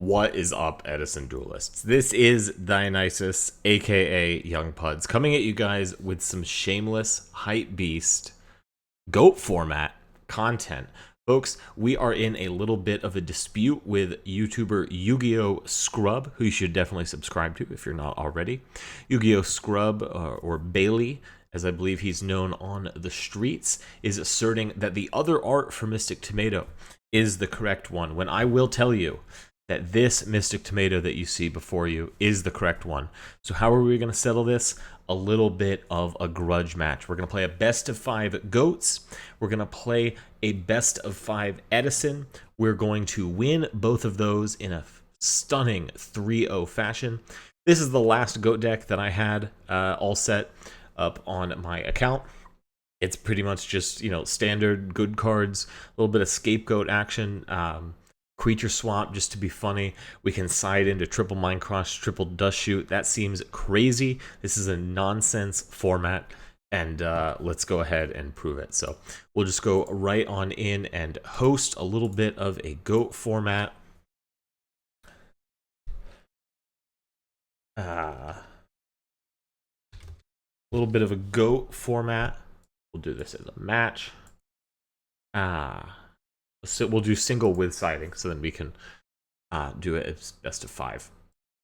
What is up, Edison duelists? This is Dionysus, aka Young Puds, coming at you guys with some shameless, hype beast, GOAT format content. Folks, we are in a little bit of a dispute with YouTuber Yu-Gi-Oh! Scrub, who you should definitely subscribe to if you're not already. Yu-Gi-Oh! Scrub, or Bailey, as I believe he's known on the streets, is asserting that the other art for Mystic Tomato is the correct one, when I will tell you that this Mystic Tomato that you see before you is the correct one. So how are we going to settle this? A little bit of a grudge match. We're going to play a best of 5 goats. We're going to play a best of 5 Edison. We're going to win both of those in a stunning 3-0 fashion. This is the last goat deck that I had all set up on my account. It's pretty much just, standard good cards, a little bit of scapegoat action, creature swap just to be funny. We can side into triple mind crush, triple dust shoot. That seems crazy. This is a nonsense format, and let's go ahead and prove it. So we'll just go right on in and host a little bit of a GOAT format. A little bit of a GOAT format. We'll do this as a match. So we'll do single with siding, so then we can do it as best of 5.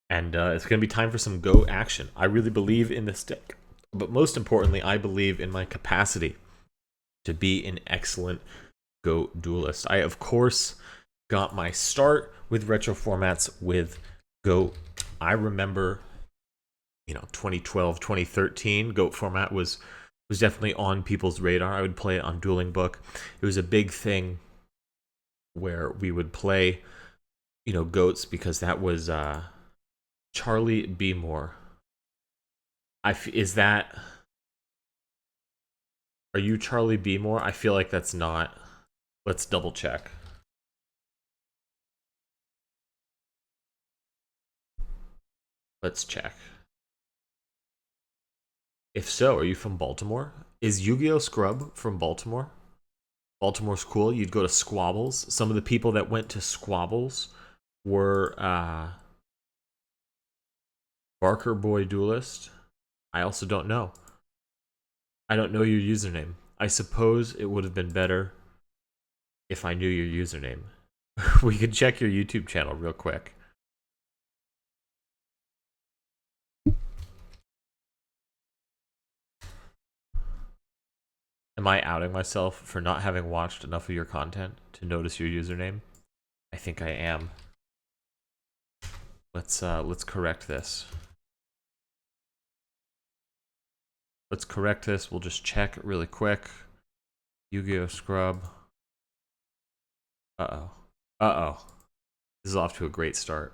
And it's going to be time for some GOAT action. I really believe in this deck, but most importantly, I believe in my capacity to be an excellent GOAT duelist. I, of course, got my start with retro formats with GOAT. I remember, 2012, 2013, GOAT format was definitely on people's radar. I would play it on Dueling Book. It was a big thing where we would play, goats, because that was Charlie B. Moore. Are you Charlie B. Moore? I feel like that's not. Let's double check. Let's check. If so, are you from Baltimore? Is Yu-Gi-Oh! Scrub from Baltimore? Baltimore's cool. You'd go to Squabbles. Some of the people that went to Squabbles were Barker Boy Duelist. I also don't know. I don't know your username. I suppose it would have been better if I knew your username. We could check your YouTube channel real quick. Am I outing myself for not having watched enough of your content to notice your username? I think I am. Let's correct this. Let's correct this. We'll just check really quick. Yu-Gi-Oh! Scrub. Uh-oh. This is off to a great start.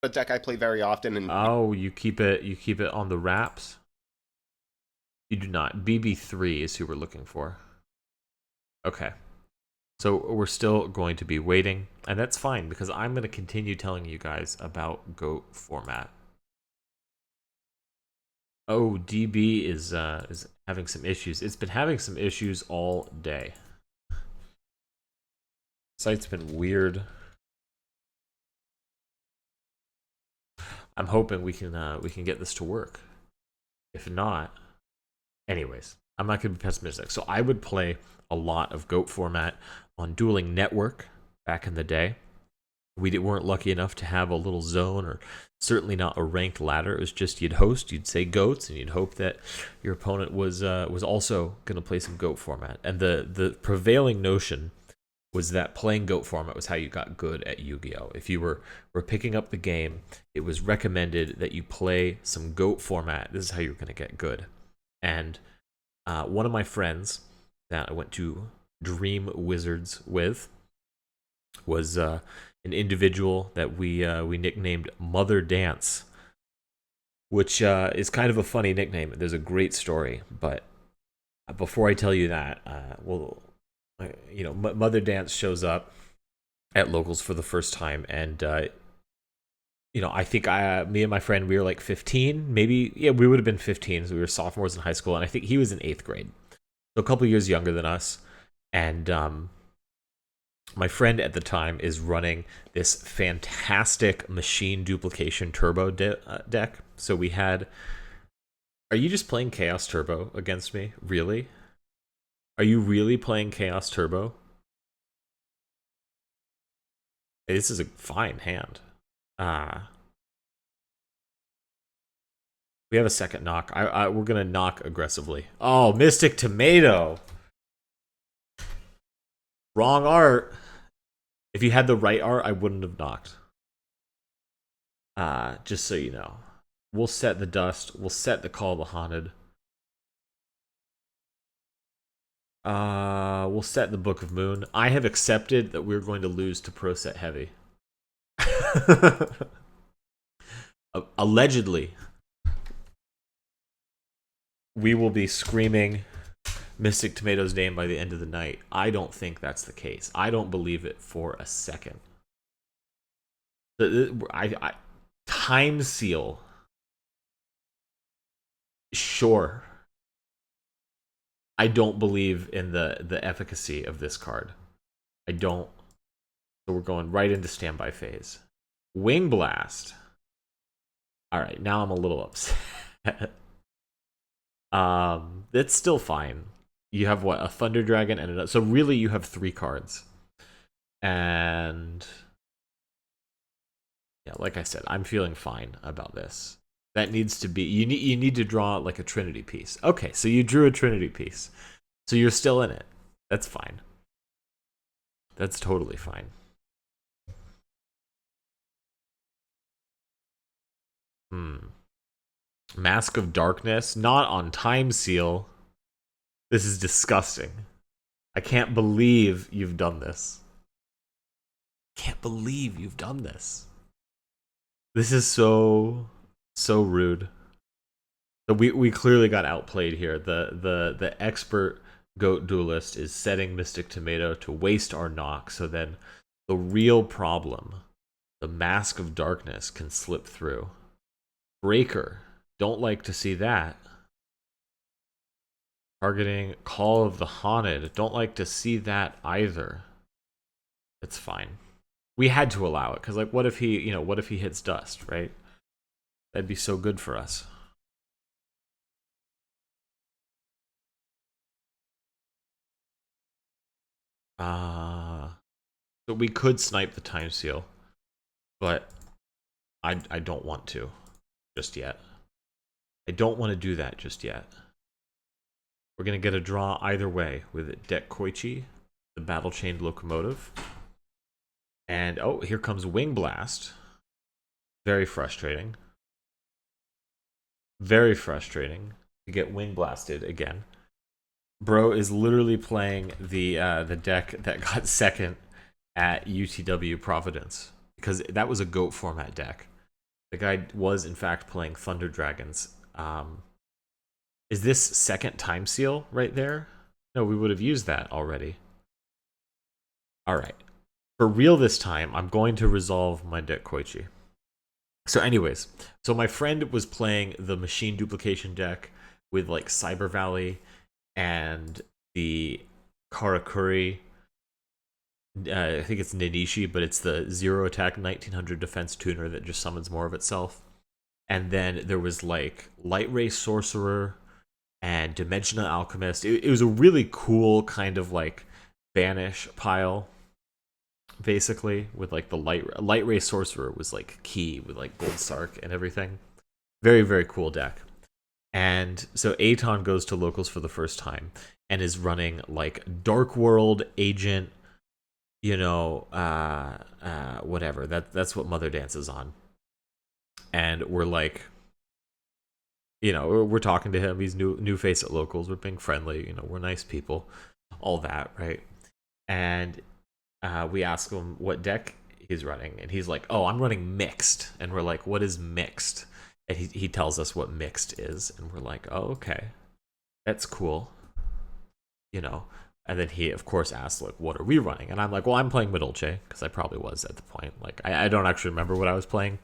A deck I play very often. And oh, you keep it on the wraps? You do not. BB3 is who we're looking for. Okay. So we're still going to be waiting, and that's fine, because I'm going to continue telling you guys about GOAT format. Oh, DB is having some issues. It's been having some issues all day. Site's been weird. I'm hoping we can get this to work. If not, anyways, I'm not going to be pessimistic. So I would play a lot of GOAT format on Dueling Network back in the day. We weren't lucky enough to have a little zone, or certainly not a ranked ladder. It was just you'd host, you'd say goats, and you'd hope that your opponent was also going to play some GOAT format. And the prevailing notion was that playing GOAT format was how you got good at Yu-Gi-Oh! If you were picking up the game, it was recommended that you play some GOAT format. This is how you're going to get good. And one of my friends that I went to Dream Wizards with was an individual that we nicknamed Mother Dance, which is kind of a funny nickname. There's a great story, but before I tell you that, Mother Dance shows up at locals for the first time, and I think me and my friend, we were like 15, maybe. Yeah, we would have been 15, so we were sophomores in high school, and I think he was in 8th grade, so a couple years younger than us. And My friend at the time is running this fantastic machine duplication turbo deck. So we had. Are you just playing Chaos Turbo against me? Really? Are you really playing Chaos Turbo? Hey, this is a fine hand. We have a second knock. We're gonna knock aggressively. Oh, Mystic Tomato. Wrong art. If you had the right art, I wouldn't have knocked. Just so you know. We'll set the dust. We'll set the Call of the Haunted. We'll set the Book of Moon. I have accepted that we're going to lose to Pro Set Heavy. Allegedly. We will be screaming Mystic Tomato's name by the end of the night. I don't think that's the case. I don't believe it for a second. Time Seal. Sure. I don't believe in the efficacy of this card. I don't. So we're going right into standby phase. Wing Blast. Alright, now I'm a little upset. It's still fine. You have what? A Thunder Dragon and another. So really you have 3 cards. And yeah, like I said, I'm feeling fine about this. That needs to be you need to draw like a Trinity piece. Okay, so you drew a Trinity piece. So you're still in it. That's fine. That's totally fine. Mask of Darkness, not on Time Seal. This is disgusting. I can't believe you've done this. Can't believe you've done this. This is so rude. So we clearly got outplayed here. The expert goat duelist is setting Mystic Tomato to waste our knock, so then the real problem, the Mask of Darkness, can slip through. Breaker, don't like to see that. Targeting Call of the Haunted, don't like to see that either. It's fine. We had to allow it, because like what if he, what if he hits dust, right? That'd be so good for us. So we could snipe the Time Seal, but I don't want to just yet. I don't want to do that just yet. We're going to get a draw either way with Det Koichi, the Battle Chained Locomotive. And oh, here comes Wing Blast. Very frustrating. Very frustrating to get Wing Blasted again. Bro is literally playing the deck that got second at UTW Providence, because that was a GOAT format deck. The guy was in fact playing Thunder Dragons. Is this second Time Seal right there? No, we would have used that already. Alright. For real this time, I'm going to resolve my Det Koichi. So anyways, so my friend was playing the machine duplication deck with like Cyber Valley and the Karakuri. I think it's Ninishi, but it's the 0 attack 1900 defense tuner that just summons more of itself. And then there was like Light Ray Sorcerer and Dimensional Alchemist. It was a really cool kind of like banish pile, basically, with like the Light Ray Sorcerer was like key with like Gold Sark and everything. Very, very cool deck. And so Aton goes to locals for the first time and is running like Dark World Agent, whatever. That's what Mother Dance is on. And we're like, we're talking to him. He's new face at locals. We're being friendly. We're nice people. All that, right? And we ask him what deck he's running, and he's like, "Oh, I'm running mixed." And we're like, "What is mixed?" And he tells us what mixed is, and we're like, "Oh, okay, that's cool." And then he, of course, asks, like, "What are we running?" And I'm like, "Well, I'm playing Medolce," because I probably was at the point. Like, I don't actually remember what I was playing,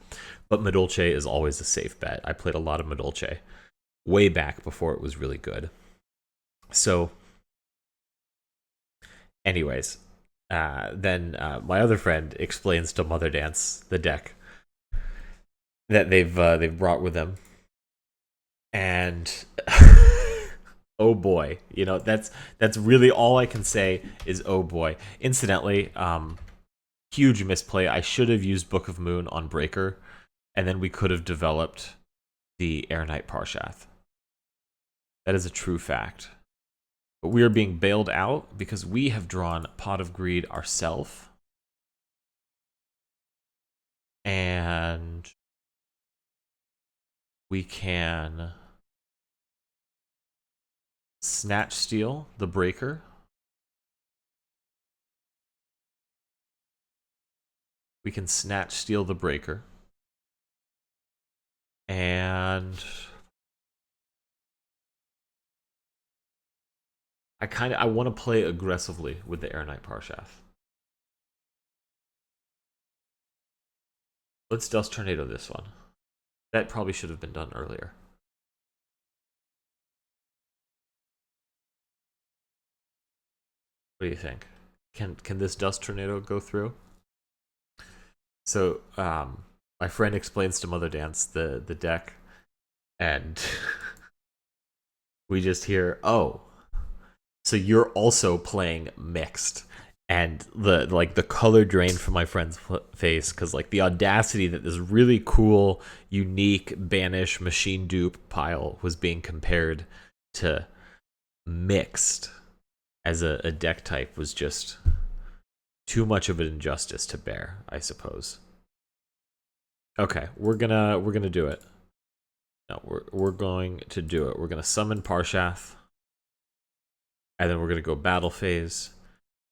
but Medolce is always a safe bet. I played a lot of Medolce way back before it was really good. So, anyways, Then my other friend explains to Mother Dance the deck that they've brought with them, and oh boy, that's really all I can say is oh boy. Incidentally, huge misplay. I should have used Book of Moon on Breaker, and then we could have developed the Air Knight Parshath. That is a true fact. But we are being bailed out because we have drawn Pot of Greed ourselves. And we can Snatch Steal the Breaker. We can Snatch Steal the Breaker. And I want to play aggressively with the Air Knight Parshath. Let's Dust Tornado this one. That probably should have been done earlier. What do you think? Can this Dust Tornado go through? So, my friend explains to Mother Dance the deck, and we just hear, oh, so you're also playing mixed. And the color drain from my friend's face, because like the audacity that this really cool, unique banish machine dupe pile was being compared to mixed as a deck type was just too much of an injustice to bear, I suppose. Okay, we're gonna do it. No, we're going to do it. We're gonna summon Parshath, and then we're gonna go battle phase.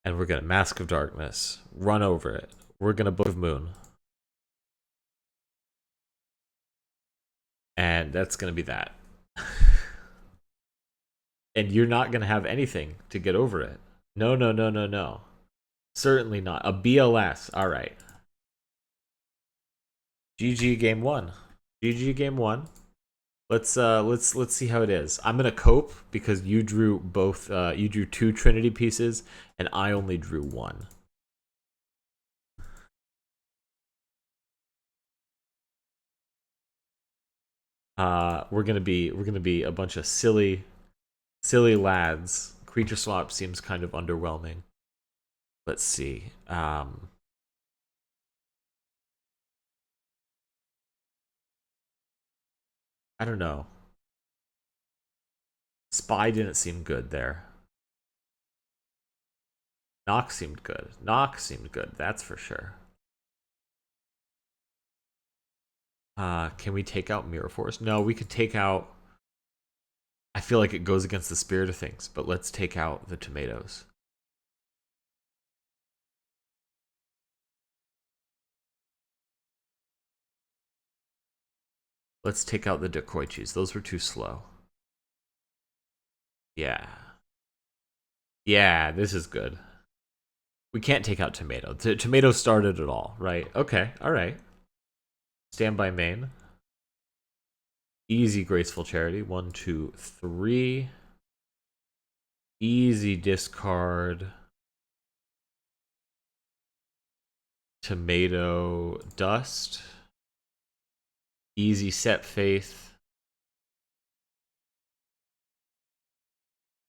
And we're going to Mask of Darkness, run over it. We're going to Book of Moon. And that's going to be that. And you're not going to have anything to get over it. No. Certainly not. A BLS. All right. GG game 1. GG game 1. Let's see how it is. I'm gonna cope because you drew both. You drew 2 Trinity pieces, and I only drew 1. We're gonna be a bunch of silly lads. Creature swap seems kind of underwhelming. Let's see. I don't know. Spy didn't seem good there. Knock seemed good. That's for sure. Can we take out Mirror Force? No, we could take out... I feel like it goes against the spirit of things, but let's take out the tomatoes. Let's take out the Dacoichis. Those were too slow. Yeah. Yeah, this is good. We can't take out Tomato. Tomato started it all, right? Okay, alright. Standby main. Easy Graceful Charity. 1, 2, 3. Easy discard. Tomato Dust. Easy Set Faith.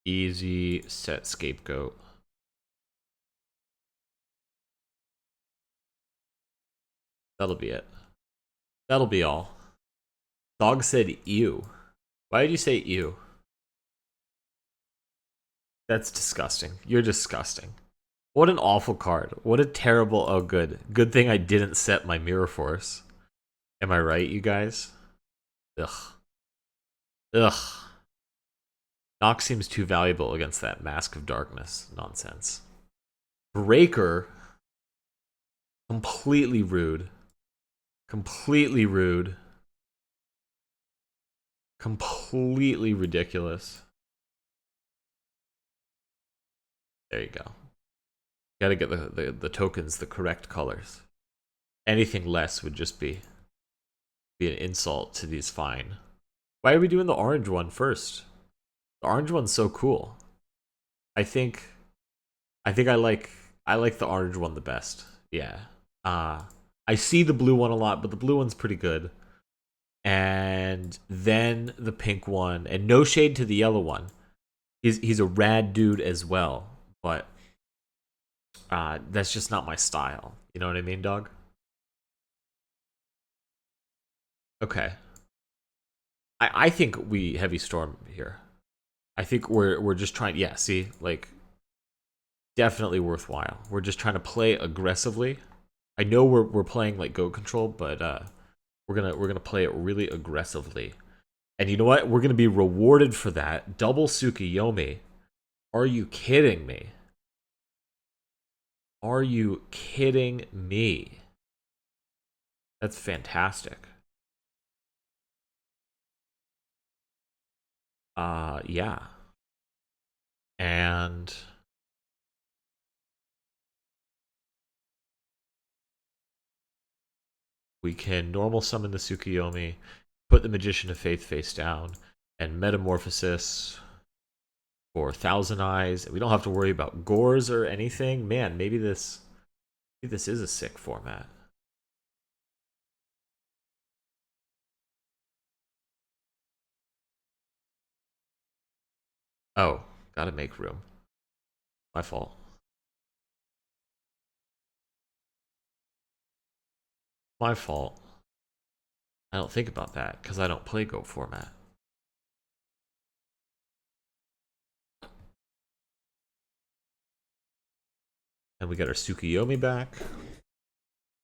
Easy Set Scapegoat. That'll be it. That'll be all. Dog said ew. Why did you say ew? That's disgusting. You're disgusting. What an awful card. What a terrible... Oh, good. Good thing I didn't set my Mirror Force. Am I right, you guys? Ugh. Ugh. Nox seems too valuable against that Mask of Darkness nonsense. Breaker. Completely rude. Completely rude. Completely ridiculous. There you go. Gotta get the tokens the correct colors. Anything less would just be an insult to these fine. Why are we doing the orange one first? The orange one's so cool. I think I like I like the orange one the best. Yeah. I see the blue one a lot, but the blue one's pretty good. And then the pink one, and no shade to the yellow one. He's a rad dude as well, but that's just not my style. You know what I mean, dog? Okay. I think we heavy storm here. I think we're just trying. Yeah, see, like definitely worthwhile. We're just trying to play aggressively. I know we're playing like go control, but we're gonna play it really aggressively. And you know what? We're gonna be rewarded for that. Double Tsukiyomi. Are you kidding me? Are you kidding me? That's fantastic. Yeah. And we can normal summon the Tsukiyomi, put the Magician of Faith face down, and Metamorphosis for Thousand Eyes. We don't have to worry about gores or anything. Man, maybe this is a sick format. Oh, gotta make room. My fault. My fault. I don't think about that because I don't play Go format. And we got our Tsukiyomi back.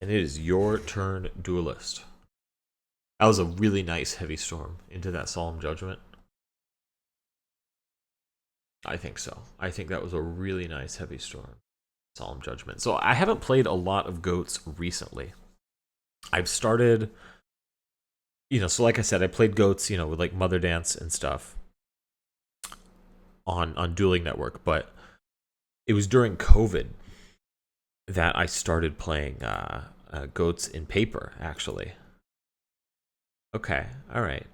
And it is your turn, Duelist. That was a really nice heavy storm into that Solemn Judgment. I think so. I think that was a really nice heavy storm. Solemn Judgment. So I haven't played a lot of goats recently. I've started, so like I said, I played goats, with like Mother Dance and stuff on Dueling Network, but it was during COVID that I started playing goats in paper, actually. Okay, all right.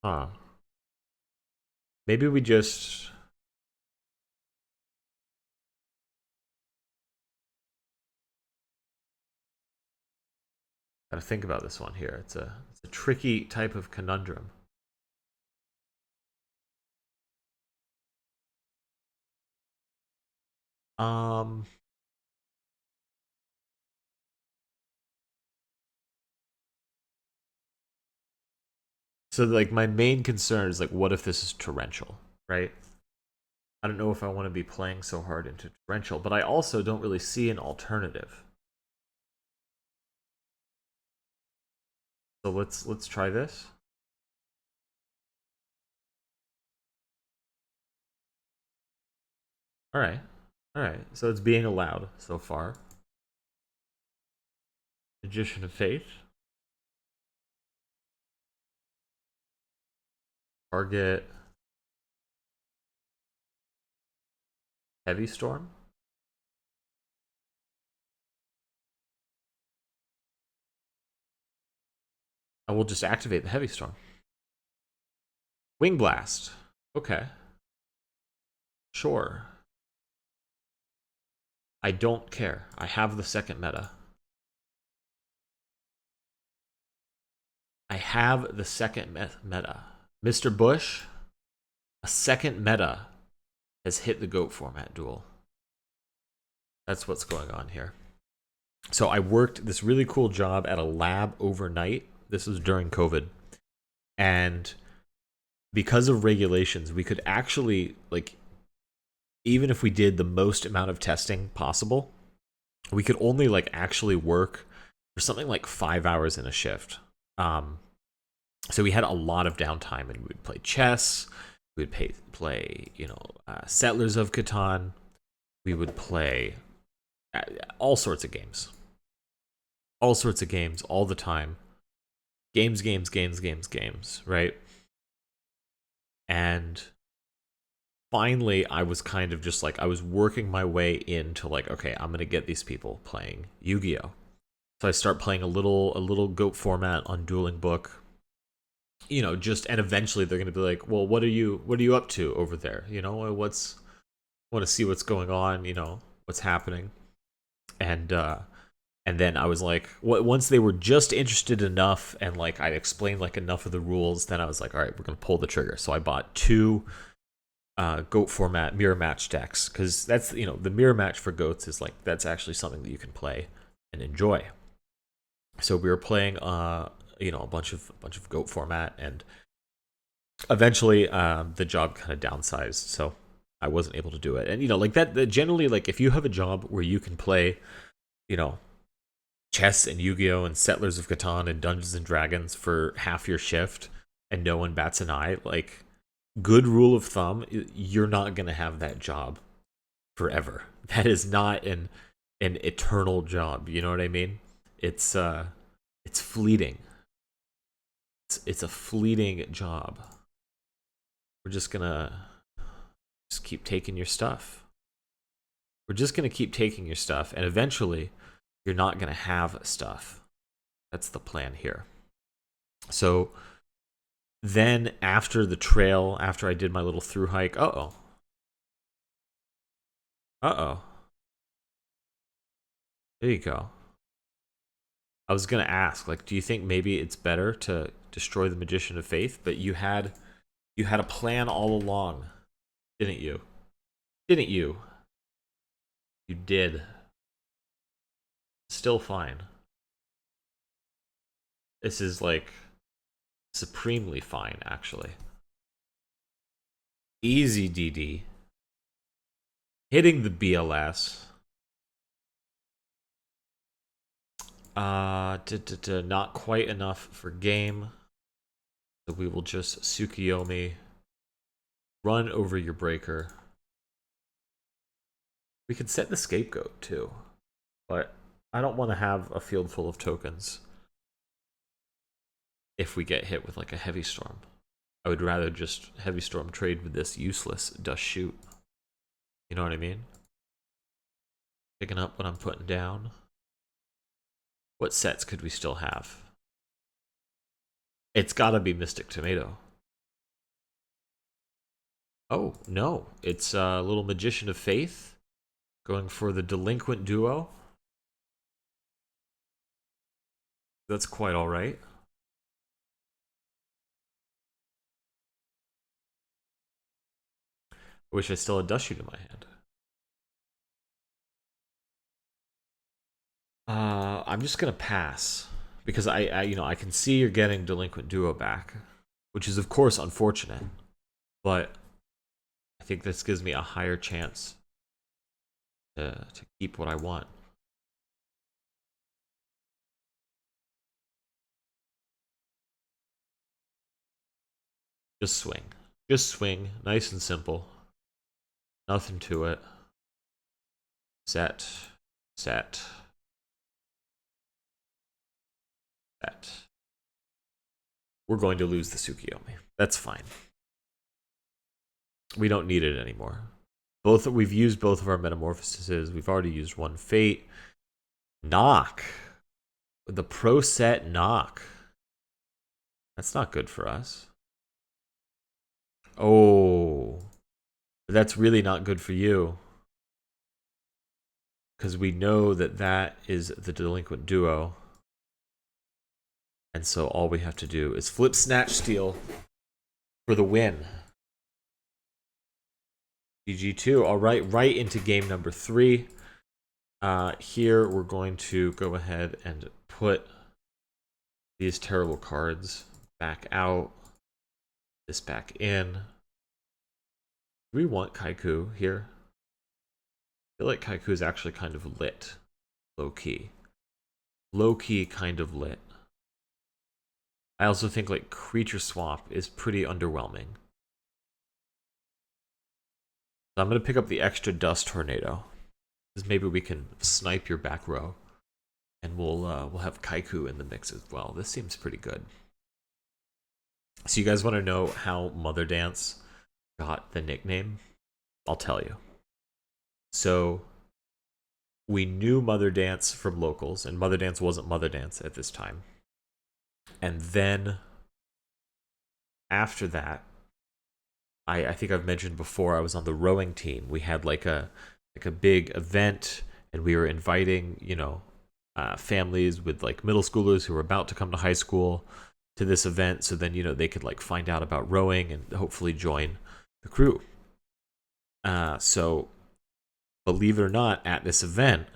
Huh. Maybe we just... Gotta think about this one here. It's a tricky type of conundrum. Um... So, like, my main concern is, like, what if this is torrential, right? I don't know if I want to be playing so hard into torrential, but I also don't really see an alternative. So let's try this. All right, all right. So it's being allowed so far. Magician of Faith. Target. Heavy Storm. And we'll just activate the Heavy Storm. Wing Blast. Okay. Sure. I don't care. I have the second meta. I have the second meta. Mr. Bush, a second meta has hit the GOAT format duel. That's what's going on here. So I worked this really cool job at a lab overnight. This was during COVID. And because of regulations, we could actually, like, even if we did the most amount of testing possible, we could only, like, actually work for something like 5 hours in a shift. So we had a lot of downtime, and we would play chess. We would play Settlers of Catan. We would play all sorts of games. All sorts of games, all the time. Games, right? And finally I was kind of just like, I was working my way into like, okay, I'm gonna get these people playing Yu-Gi-Oh. So I start playing a little goat format on Dueling Book. You know, just, and eventually they're gonna be like, well, what are you up to over there? You know, what's, want to see what's going on, you know, what's happening. And then I was like, once they were just interested enough, and like I explained like enough of the rules, then I was like, all right, we're gonna pull the trigger. So I bought two goat format mirror match decks, because that's, you know, the mirror match for goats is like, that's actually something that you can play and enjoy. So we were playing you know, a bunch of goat format, and eventually the job kind of downsized, so I wasn't able to do it. And you know, like that generally, like if you have a job where you can play, you know, chess and Yu-Gi-Oh and Settlers of Catan and Dungeons and Dragons for half your shift and no one bats an eye, like, good rule of thumb, you're not going to have that job forever. That is not an eternal job, you know what I mean? It's fleeting. It's a fleeting job. We're just going to just keep taking your stuff. We're just going to keep taking your stuff, and eventually you're not going to have stuff. That's the plan here. So then after the trail, after I did my little through hike, uh-oh. There you go. I was going to ask, like, do you think maybe it's better to destroy the Magician of Faith? But you had a plan all along, didn't you? Didn't you? You did. Still fine. This is like supremely fine, actually. Easy, DD. Hitting the BLS. Not quite enough for game. So we will just Tsukiyomi. Run over your breaker. We could set the scapegoat too, but I don't want to have a field full of tokens if we get hit with like a heavy storm. I would rather just heavy storm trade with this useless dust shoot. You know what I mean? Picking up what I'm putting down. What sets could we still have? It's gotta be Mystic Tomato. Oh, no. It's a little Magician of Faith. Going for the Delinquent Duo. That's quite alright. I wish I still had Dust Shoot in my hand. I'm just gonna pass. Because I can see you're getting Delinquent Duo back. Which is of course unfortunate. But I think this gives me a higher chance to keep what I want. Just swing. Just swing. Nice and simple. Nothing to it. Set. Set. Set. We're going to lose the Tsukiyomi. That's fine. We don't need it anymore. We've used both of our metamorphoses. We've already used one fate. Knock. The pro set knock. That's not good for us. Oh. That's really not good for you. Because we know that that is the Delinquent Duo. And so all we have to do is flip Snatch Steal for the win. GG2. All right, right into game number 3. Here we're going to go ahead and put these terrible cards back out. This back in. Do we want Kaiku here? I feel like Kaiku is actually kind of lit. Low-key. Low-key kind of lit. I also think like Creature Swap is pretty underwhelming. So I'm going to pick up the extra Dust Tornado. Because maybe we can snipe your back row. And we'll have Kaiku in the mix as well. This seems pretty good. So you guys want to know how Mother Dance got the nickname? I'll tell you. So we knew Mother Dance from locals, and Mother Dance wasn't Mother Dance at this time. And then after that, I think I've mentioned before, I was on the rowing team. We had like a big event, and we were inviting, families with like middle schoolers who were about to come to high school to this event, so then they could like find out about rowing and hopefully join the crew. So believe it or not, at this event,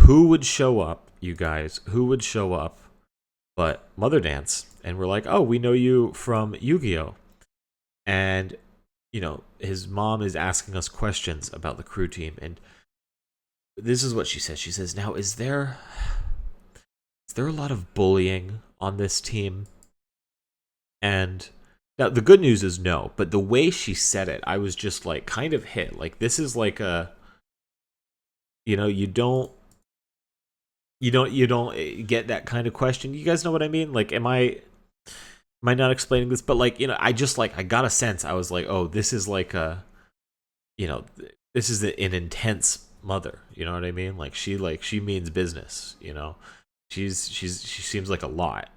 who would show up, you guys? Who would show up but Mother Dance? And we're like, oh, we know you from Yu-Gi-Oh! And, his mom is asking us questions about the crew team. And this is what she says. She says, now, is there a lot of bullying on this team? And now the good news is no. But the way she said it, I was just like kind of hit. Like, this is like you don't get that kind of question. You guys know what I mean? Like, am I not explaining this? But like, I just like, I got a sense. I was like, oh, this is like this is an intense mother. You know what I mean? Like she means business. She seems like a lot.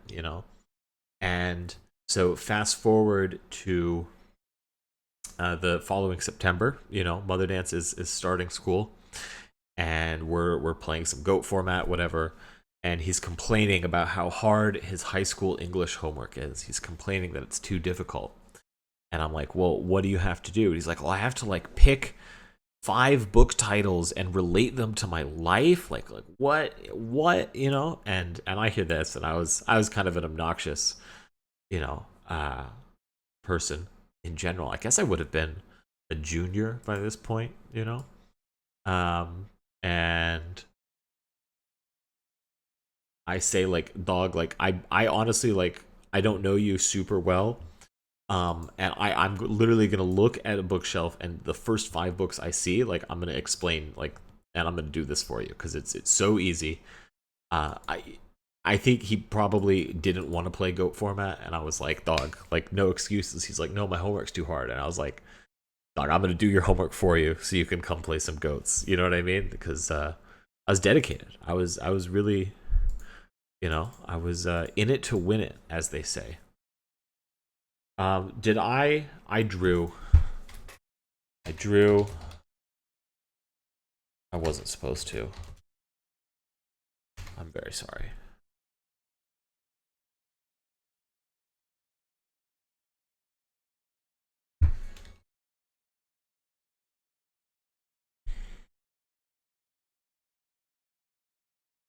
And so fast forward to the following September. Mother Dance is starting school. And we're playing some goat format, whatever, and he's complaining about how hard his high school English homework is. He's complaining that it's too difficult. And I'm like, well, what do you have to do? And he's like, well, I have to like pick 5 book titles and relate them to my life. Like what, And I hear this, and I was kind of an obnoxious, person in general. I guess I would have been a junior by this point, and I say like, dog, like I honestly like, I don't know you super well. And I'm literally gonna look at a bookshelf, and the first 5 books I see, like I'm gonna explain, like, and I'm gonna do this for you because it's so easy. I think he probably didn't want to play goat format, and I was like, dog, like no excuses. He's like, no, my homework's too hard, and I was like, dog, I'm gonna do your homework for you so you can come play some goats. You know what I mean? Because I was dedicated. I was really, I was in it to win it, as they say. Did I drew. I wasn't supposed to. I'm very sorry.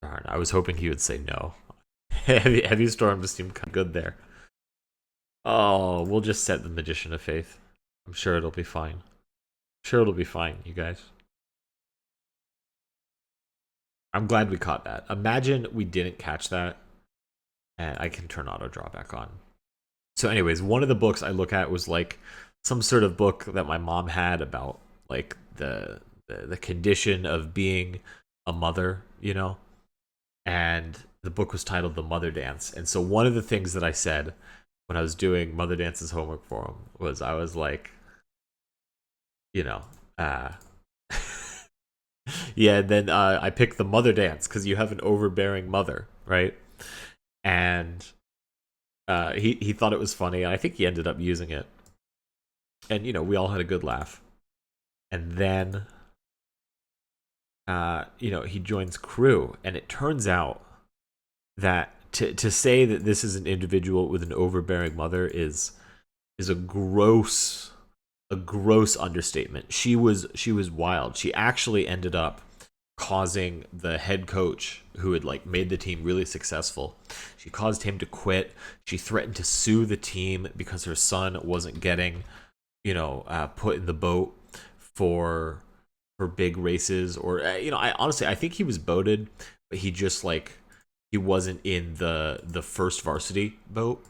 Darn, I was hoping he would say no. Heavy Storm just seemed kind of good there. Oh, we'll just set the Magician of Faith. I'm sure it'll be fine. Sure it'll be fine, you guys. I'm glad we caught that. Imagine we didn't catch that, and I can turn auto draw back on. So anyways, one of the books I look at was like some sort of book that my mom had about like the condition of being a mother, and the book was titled The Mother Dance. And so one of the things that I said when I was doing Mother Dance's homework for him was, I was like, yeah, and then I picked The Mother Dance because you have an overbearing mother, right? And he thought it was funny, and I think he ended up using it. And we all had a good laugh. And then he joins crew, and it turns out that to say that this is an individual with an overbearing mother is a gross understatement. She was wild. She actually ended up causing the head coach, who had like made the team really successful, she caused him to quit. She threatened to sue the team because her son wasn't getting put in the boat for big races, or I honestly, I think he was boated, but he just like, he wasn't in the first varsity boat,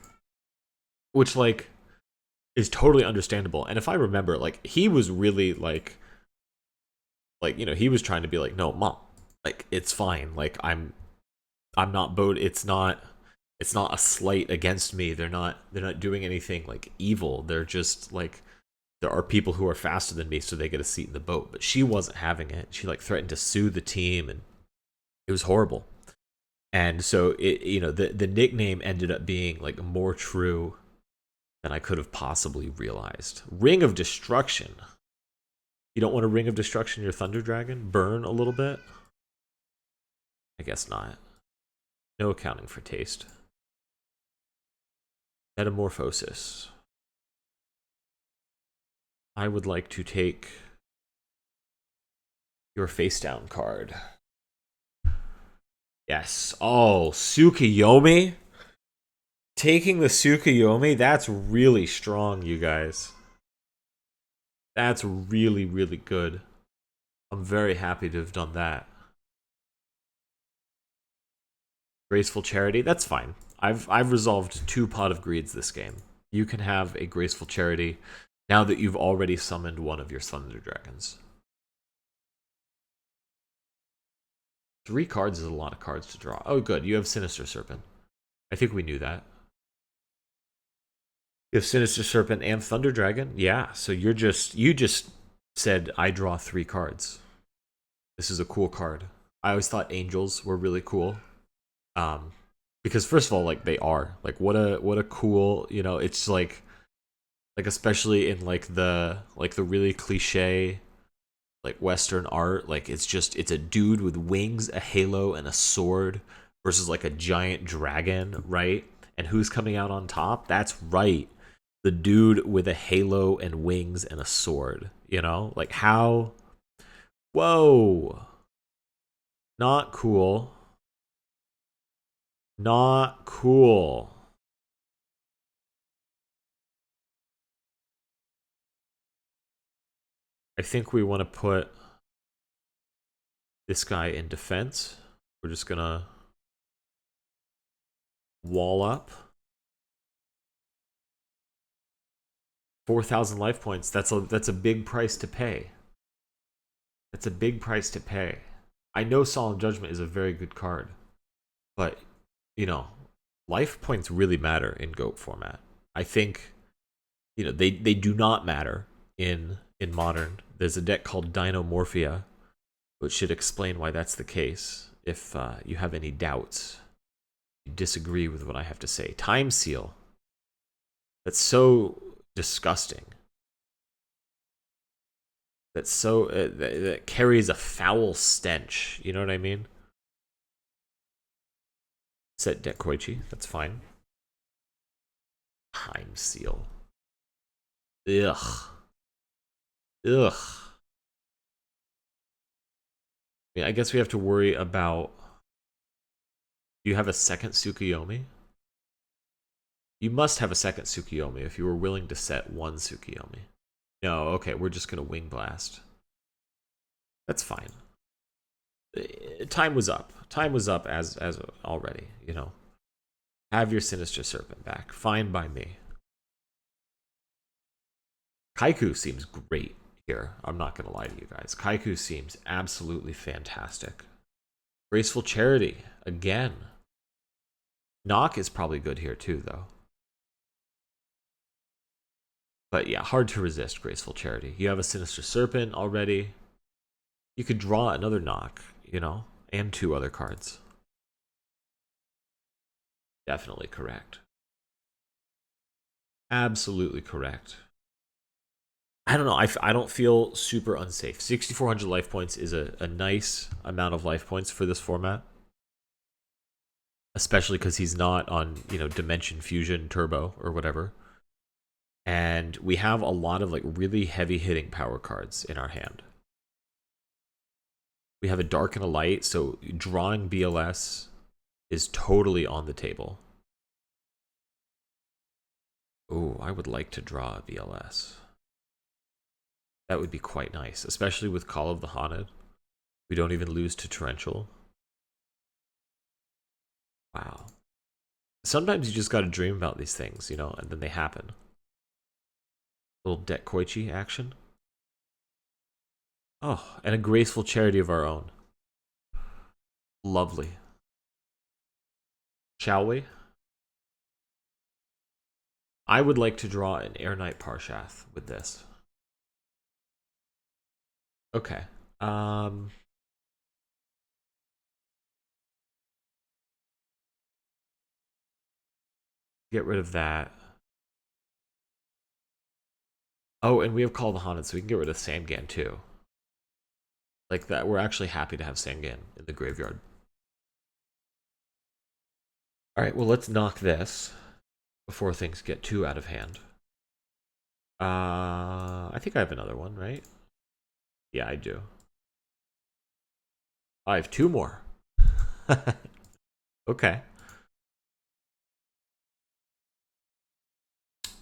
which like is totally understandable. And if I remember, like he was really like he was trying to be like, no, mom, like it's fine, like I'm not boat, it's not a slight against me, they're not doing anything like evil, they're just like, there are people who are faster than me, so they get a seat in the boat. But she wasn't having it. She like threatened to sue the team, and it was horrible. And so it, you know, the nickname ended up being like more true than I could have possibly realized. Ring of Destruction. You don't want a Ring of Destruction your Thunder Dragon? Burn a little bit? I guess not. No accounting for taste. Metamorphosis. I would like to take your face down card. Yes. Oh, Tsukuyomi? Taking the Tsukuyomi, that's really strong, you guys. That's really, really good. I'm very happy to have done that. Graceful Charity, that's fine. I've resolved 2 Pot of Greeds this game. You can have a Graceful Charity now that you've already summoned one of your Thunder Dragons. 3 cards is a lot of cards to draw. Oh, good. You have Sinister Serpent. I think we knew that. You have Sinister Serpent and Thunder Dragon? Yeah, so you just said I draw 3 cards. This is a cool card. I always thought Angels were really cool. Because first of all, like they are. Like what a cool, you know, it's like especially in like the really cliche like Western art, like it's a dude with wings, a halo, and a sword versus like a giant dragon, right? And who's coming out on top? That's right. The dude with a halo and wings and a sword, you know? Like how whoa. Not cool. Not cool. I think we want to put this guy in defense. We're just gonna wall up. 4,000 life points. That's a big price to pay. That's a big price to pay. I know Solemn Judgment is a very good card, but you know, life points really matter in GOAT format. I think, you know, they do not matter in modern. There's a deck called Dinomorphia, which should explain why that's the case. If you have any doubts, you disagree with what I have to say. Time Seal. That's so disgusting. That's so that carries a foul stench. You know what I mean? Set deck Koichi. That's fine. Time Seal. Ugh. Ugh. I mean, I guess we have to worry about. Do you have a second Tsukuyomi? You must have a second Tsukuyomi if you were willing to set one Tsukuyomi. No, okay, we're just gonna Wing Blast. That's fine. Time was up. Time was up as already, you know. Have your Sinister Serpent back. Fine by me. Kaiku seems great here. I'm not gonna lie to you guys. Kaiku seems absolutely fantastic. Graceful Charity, again. Knock is probably good here too, though. But yeah, hard to resist Graceful Charity. You have a Sinister Serpent already. You could draw another Knock, you know, and 2 other cards. Definitely correct. Absolutely correct. I don't know. I don't feel super unsafe. 6,400 life points is a nice amount of life points for this format. Especially because he's not on, you know, Dimension Fusion Turbo or whatever. And we have a lot of like really heavy hitting power cards in our hand. We have a Dark and a Light, so drawing BLS is totally on the table. Oh, I would like to draw a BLS. That would be quite nice, especially with Call of the Haunted. We don't even lose to Torrential. Wow. Sometimes you just gotta dream about these things, you know, and then they happen. Little deck Koichi action. Oh, and a Graceful Charity of our own. Lovely. Shall we? I would like to draw an Air Knight Parshath with this. Okay. Get rid of that. Oh, and we have Call the Haunted, so we can get rid of Sangan too. Like that, we're actually happy to have Sangan in the graveyard. All right, well, let's knock this before things get too out of hand. I think I have another one, right? Yeah, I do. I have two more. Okay.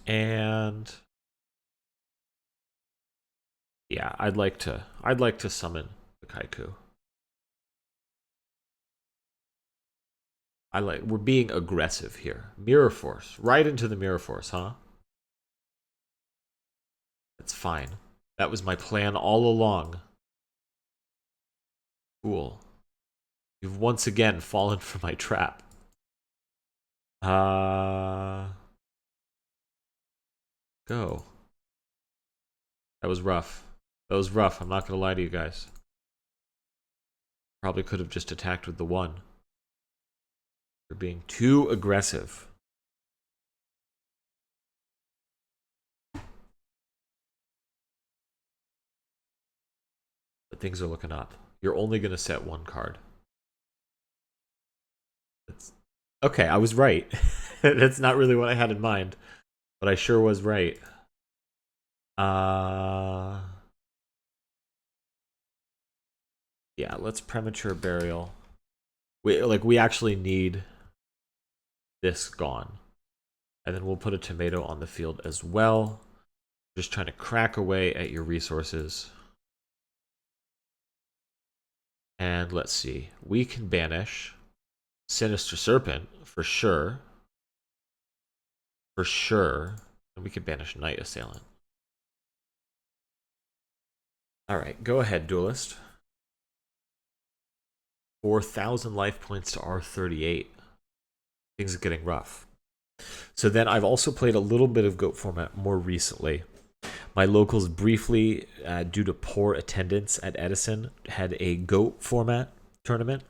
And yeah, I'd like to summon the Kaiku. We're being aggressive here. Mirror Force. Right into the Mirror Force, huh? That's fine. That was my plan all along. Cool. You've once again fallen for my trap. Go. That was rough. That was rough. I'm not gonna lie to you guys. Probably could have just attacked with the one. You're being too aggressive. But things are looking up. You're only gonna set one card. Okay, I was right. That's not really what I had in mind, but I sure was right. Yeah, let's premature burial. We actually need this gone. And then we'll put a tomato on the field as well. Just trying to crack away at your resources. And let's see. We can banish Sinister Serpent for sure. For sure. And we can banish Night Assailant. Alright, go ahead, Duelist. 4,000 life points to R38. Things are getting rough. So then I've also played a little bit of GOAT format more recently. My locals briefly, due to poor attendance at Edison, had a GOAT format tournament,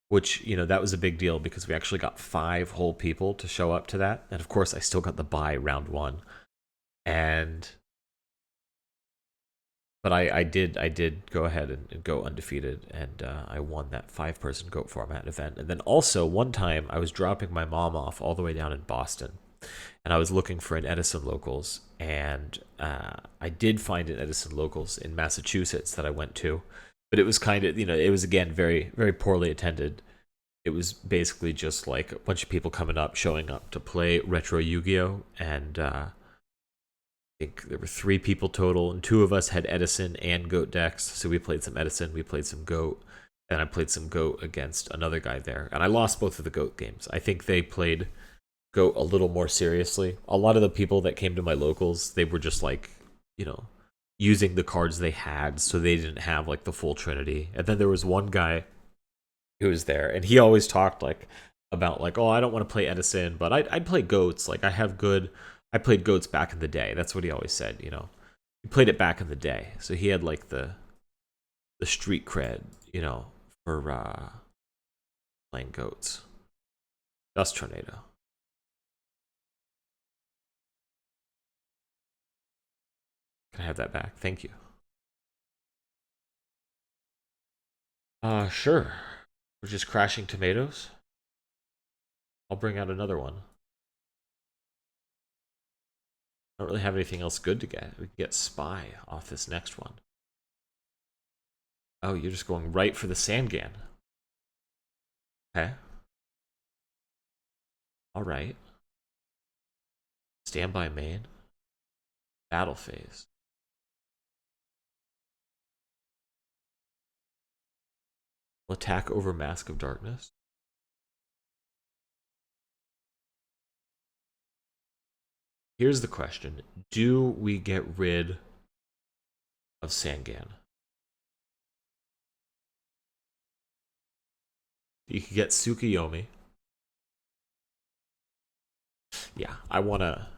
which, you know, that was a big deal because we actually got 5 whole people to show up to that. And of course, I still got the bye round 1. But I did go ahead and go undefeated, and I won that 5-person GOAT format event. And then also, one time, I was dropping my mom off all the way down in Boston, and I was looking for an Edison Locals, and I did find an Edison Locals in Massachusetts that I went to, but it was kind of, you know, it was, again, very, very poorly attended. It was basically just like a bunch of people coming up, showing up to play retro Yu-Gi-Oh! And I think there were 3 people total, and 2 of us had Edison and GOAT decks. So we played some Edison, we played some GOAT, and I played some GOAT against another guy there. And I lost both of the GOAT games. I think they played GOAT a little more seriously. A lot of the people that came to my locals, they were just like, you know, using the cards they had, so they didn't have like the full trinity. And then there was one guy who was there, and he always talked like about like, oh, I don't want to play Edison, but I'd play GOATs. Like I played GOATs back in the day. That's what he always said, you know. He played it back in the day. So he had like the street cred, you know, for playing GOATs. Dust Tornado. Can I have that back? Thank you. Sure. We're just crashing tomatoes. I'll bring out another one. I don't really have anything else good to get. We can get Spy off this next one. Oh, you're just going right for the Sangan. Okay. Alright. Standby main. Battle phase. Attack over Mask of Darkness. Here's the question. Do we get rid of Sangan? You could get Tsukiyomi. Yeah,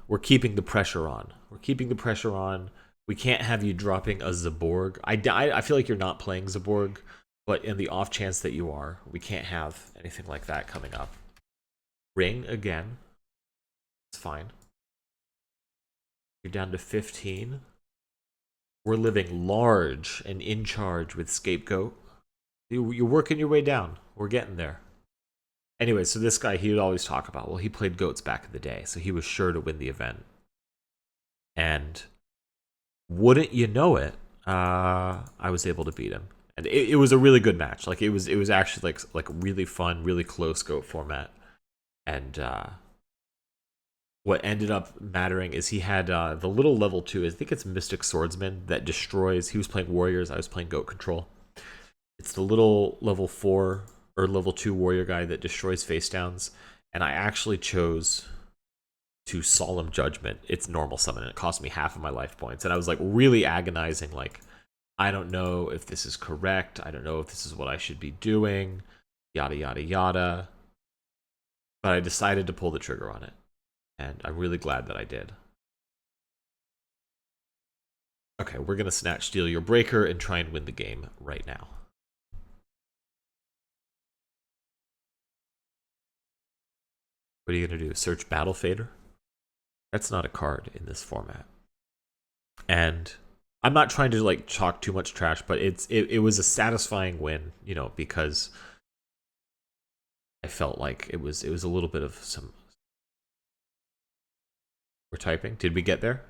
we're keeping the pressure on. We're keeping the pressure on. We can't have you dropping a Zaborg. I feel like you're not playing Zaborg, but in the off chance that you are, we can't have anything like that coming up. Ring again. It's fine. You're down to 15. We're living large and in charge with Scapegoat. You're working your way down. We're getting there. Anyway, so this guy, he would always talk about, well, he played goats back in the day, so he was sure to win the event. And wouldn't you know it, I was able to beat him. And it was a really good match. Like, it was actually like really fun, really close goat format. And what ended up mattering is he had the little level 2, I think it's Mystic Swordsman, that destroys. He was playing warriors, I was playing goat control. It's the little level 4 or level 2 warrior guy that destroys face downs, and I actually chose to Solemn Judgment its normal summon, and it cost me half of my life points. And I was like really agonizing, like, I don't know if this is correct, I don't know if this is what I should be doing, yada yada yada. But I decided to pull the trigger on it, and I'm really glad that I did. Okay, we're gonna Snatch Steal Your Breaker and try and win the game right now. What are you gonna do? Search Battle Fader? That's not a card in this format. And I'm not trying to like talk too much trash, but it was a satisfying win, you know, because I felt like it was a little bit of some. We're typing. Did we get there?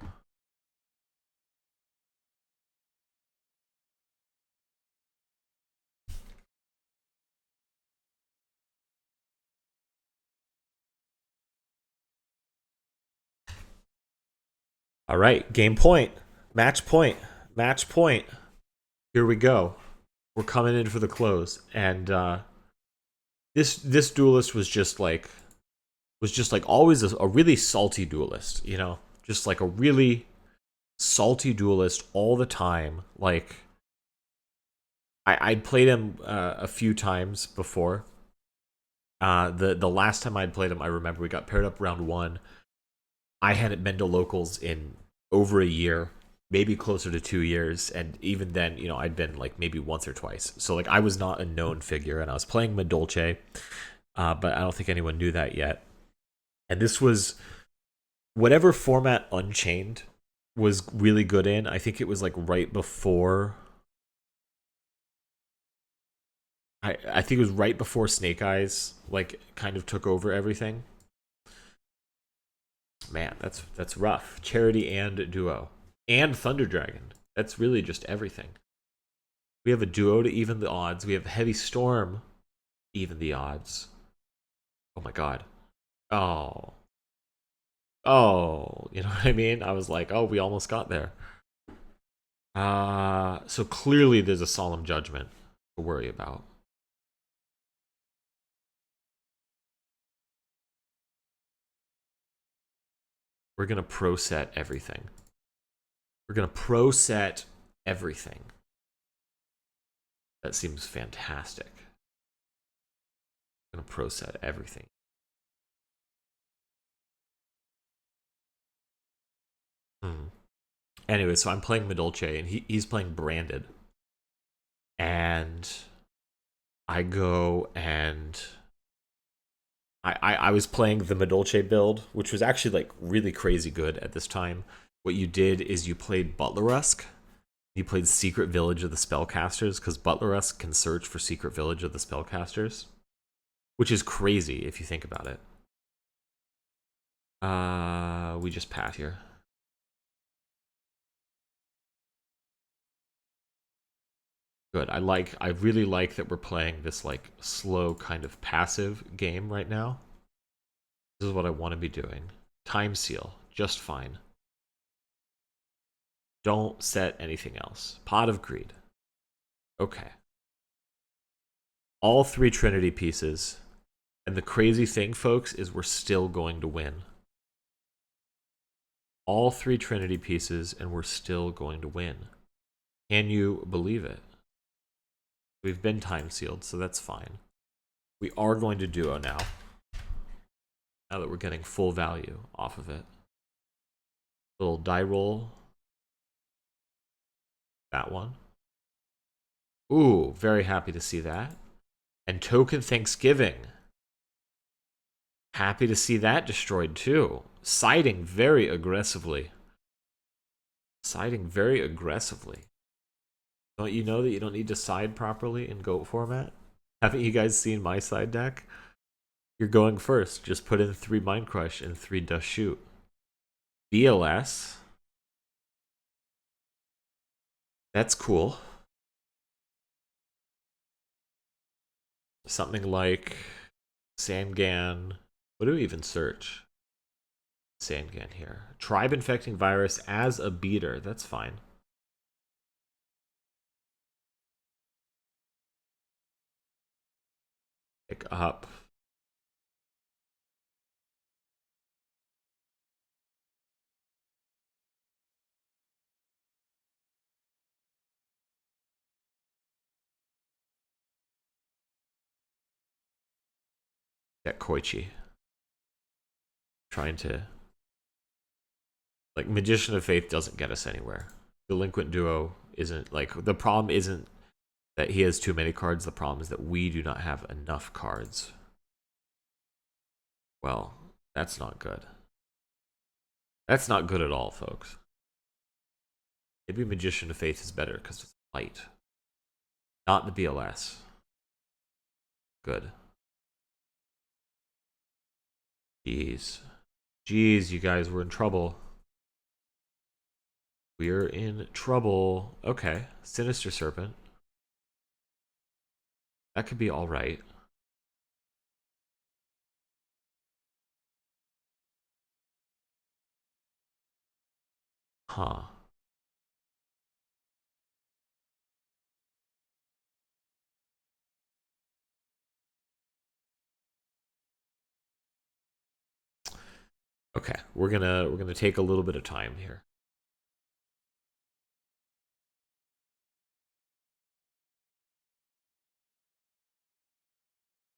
All right, game point, match point, match point. Here we go. We're coming in for the close, and this duelist was just like always a really salty duelist, you know, just like a really salty duelist all the time. Like I'd played him a few times before. The last time I'd played him, I remember we got paired up round 1. I hadn't been to locals in over a year, maybe closer to 2 years, and even then, you know, I'd been like maybe once or twice. So like I was not a known figure, and I was playing Madolce, but I don't think anyone knew that yet. And this was whatever format Unchained was really good in. I think it was like right before. I think it was right before Snake Eyes like kind of took over everything. Man, that's rough. Charity and Duo. And Thunder Dragon. That's really just everything. We have a Duo to even the odds. We have Heavy Storm even the odds. Oh my god. Oh. Oh, you know what I mean? I was like, oh, we almost got there. So clearly there's a Solemn Judgment to worry about. We're going to pro set everything. We're going to pro set everything. That seems fantastic. I'm going to pro set everything. Anyway, so I'm playing Madolce, and he's playing Branded. And I go and I was playing the Madolce build, which was actually like really crazy good at this time. What you did is you played Butlerusk. You played Secret Village of the Spellcasters, because Butlerusk can search for Secret Village of the Spellcasters, which is crazy if you think about it. We just pat here. Good. I really like that we're playing this like slow kind of passive game right now. This is what I want to be doing. Time Seal, just fine. Don't set anything else. Pot of Greed. Okay. All 3 Trinity pieces. And the crazy thing, folks, is we're still going to win. All 3 Trinity pieces, and we're still going to win. Can you believe it? We've been time sealed, so that's fine. We are going to Duo now. Now that we're getting full value off of it. Little die roll. that one. Ooh, very happy to see that. And Token Thanksgiving. Happy to see that destroyed too. Siding very aggressively. Siding very aggressively. Don't you know that you don't need to side properly in GOAT format? Haven't you guys seen my side deck? You're going first. Just put in 3 Mind Crush and 3 Dust Shoot. BLS. That's cool. Something like Sangan. What do we even search? Sangan here. Tribe infecting virus as a beater. That's fine. Pick up. Get Koichi. Trying to... Like, Magician of Faith doesn't get us anywhere. Delinquent Duo isn't... Like, the problem isn't that he has too many cards. The problem is that we do not have enough cards. Well, that's not good. That's not good at all, folks. Maybe Magician of Faith is better because it's light. Not the BLS. Good. Jeez. Jeez, you guys, we're in trouble. We're in trouble. Okay. Sinister Serpent. That could be alright. Huh. Okay, we're gonna take a little bit of time here.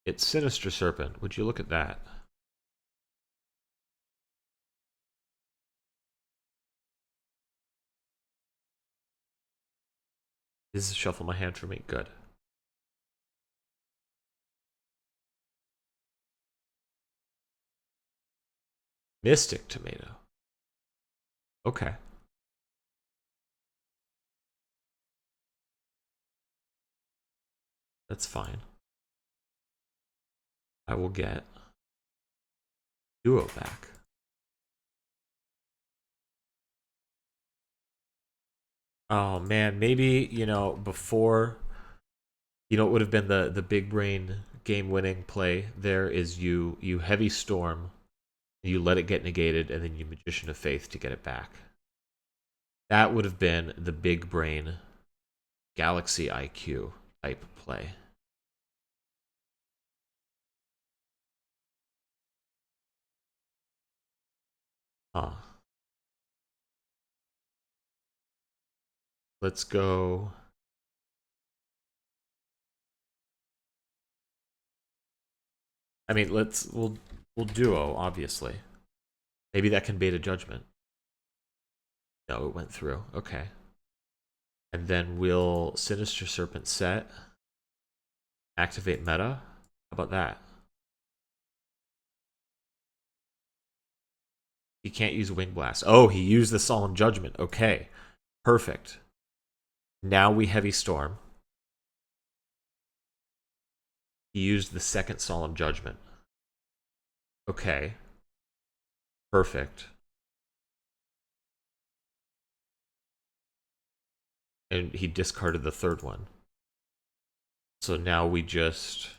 It's Sinister Serpent. Would you look at that? This is shuffle my hand for me. Good. Mystic Tomato. Okay. That's fine. I will get Duo back. Oh man, maybe, you know, before, you know, it would have been the big brain game winning play there is you heavy storm, you let it get negated, and then you Magician of Faith to get it back. That would have been the big brain Galaxy IQ type play. Huh. Let's go. I mean, we'll duo, obviously. Maybe that can bait a judgment. No, it went through. Okay. And then we'll Sinister Serpent set. Activate meta. How about that? He can't use Wing Blast. Oh, he used the Solemn Judgment. Okay. Perfect. Now we Heavy Storm. He used the second Solemn Judgment. Okay. Perfect. And he discarded the third one. So now we just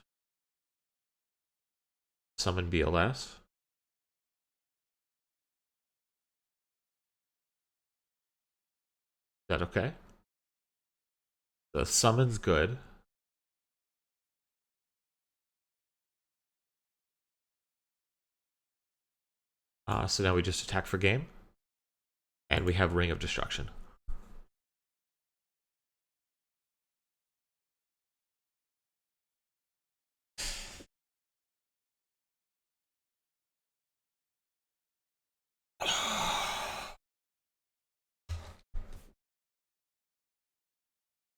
summon BLS. Is that okay? The summon's good. So now we just attack for game. And we have Ring of Destruction.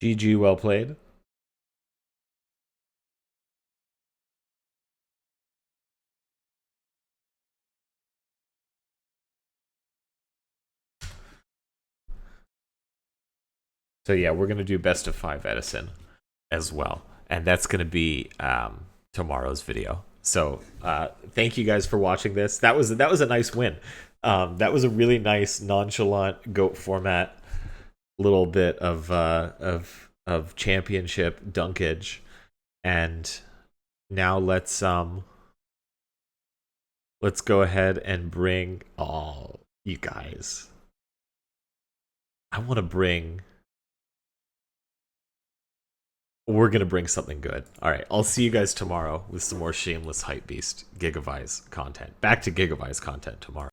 GG, well played. So yeah, we're gonna do best of 5 Edison as well, and that's gonna be tomorrow's video. So thank you guys for watching this. That was a nice win. That was a really nice nonchalant goat format, little bit of championship dunkage, and now let's go ahead and bring you guys. I want to bring. We're gonna bring something good. All right, I'll see you guys tomorrow with some more shameless hype beast GigaVise content. Back to GigaVise content tomorrow.